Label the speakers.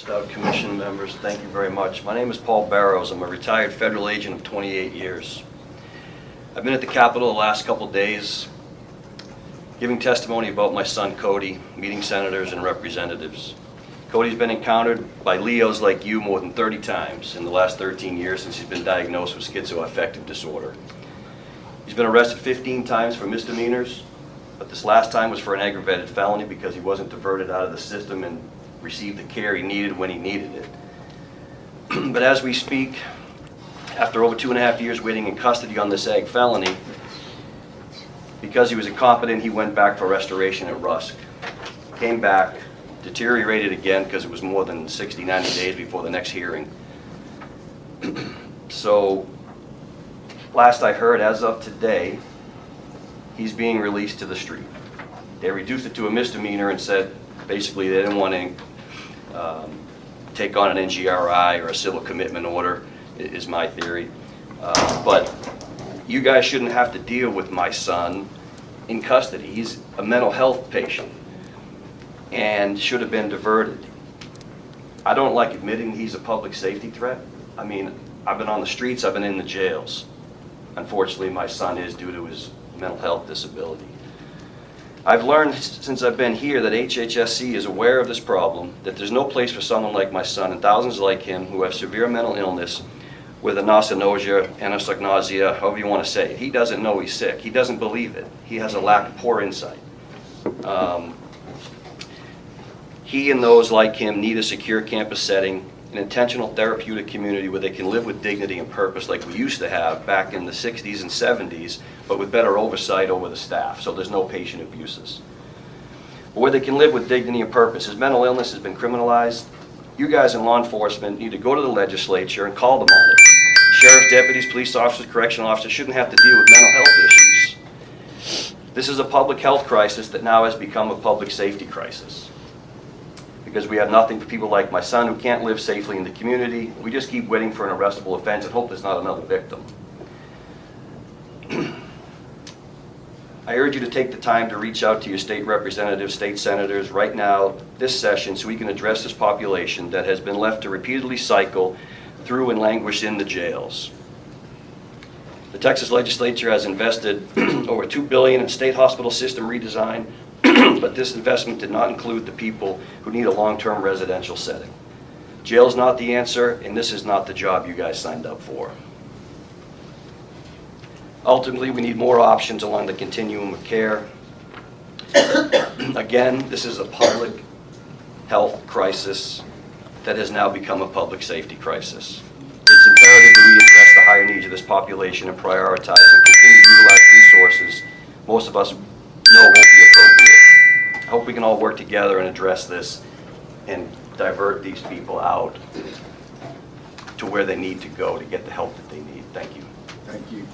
Speaker 1: Stout Commission members, thank you very much. My name is Paul Barrows. I'm a retired federal agent of 28 years. I've been at the Capitol the last couple days giving testimony about my son Cody, meeting senators and representatives. Cody's been encountered by Leos like you more than 30 times in the last 13 years since he's been diagnosed with schizoaffective disorder. He's been arrested 15 times for misdemeanors, but this last time was for an aggravated felony because he wasn't diverted out of the system and received the care he needed when he needed it. But as we speak, after over 2.5 years waiting in custody on this ag felony, because he was incompetent, he went back for restoration at Rusk. Came back, deteriorated again because it was more than 60, 90 days before the next hearing. So, last I heard, as of today, he's being released to the street. They reduced it to a misdemeanor and said basically they didn't want to take on an NGRI or a civil commitment order, is my theory. But you guys shouldn't have to deal with my son in custody. He's a mental health patient and should have been diverted. I don't like admitting he's a public safety threat. I mean, I've been on the streets, I've been in the jails. Unfortunately, my son is due to his mental health disability. I've learned since I've been here that HHSC is aware of this problem, that there's no place for someone like my son and thousands like him who have severe mental illness with anosognosia, anosognosia, however you want to say it. He doesn't know he's sick. He doesn't believe it. He has a lack of poor insight. He and those like him need a secure campus setting, an intentional therapeutic community where they can live with dignity and purpose like we used to have back in the 60s and 70s, but with better oversight over the staff, so there's no patient abuses. But where they can live with dignity and purpose. His mental illness has been criminalized. You guys in law enforcement need to go to the legislature and call them on it. Sheriff's deputies, police officers, correctional officers shouldn't have to deal with mental health issues. This is a public health crisis that now has become a public safety crisis. Because we have nothing for people like my son who can't live safely in the community. We just keep waiting for an arrestable offense and hope there's not another victim. I urge you to take the time to reach out to your state representatives, state senators right now, this session, so we can address this population that has been left to repeatedly cycle through and languish in the jails. The Texas legislature has invested over $2 billion in state hospital system redesign, but this investment did not include the people who need a long-term residential setting. Jail is not the answer, and this is not the job you guys signed up for. Ultimately, we need more options along the continuum of care. Again, this is a public health crisis that has now become a public safety crisis. It's imperative that we address the higher needs of this population and prioritize and continue to utilize resources most of us know won't be appropriate. I hope we can all work together and address this and divert these people out to where they need to go to get the help that they need. Thank you.
Speaker 2: Thank you.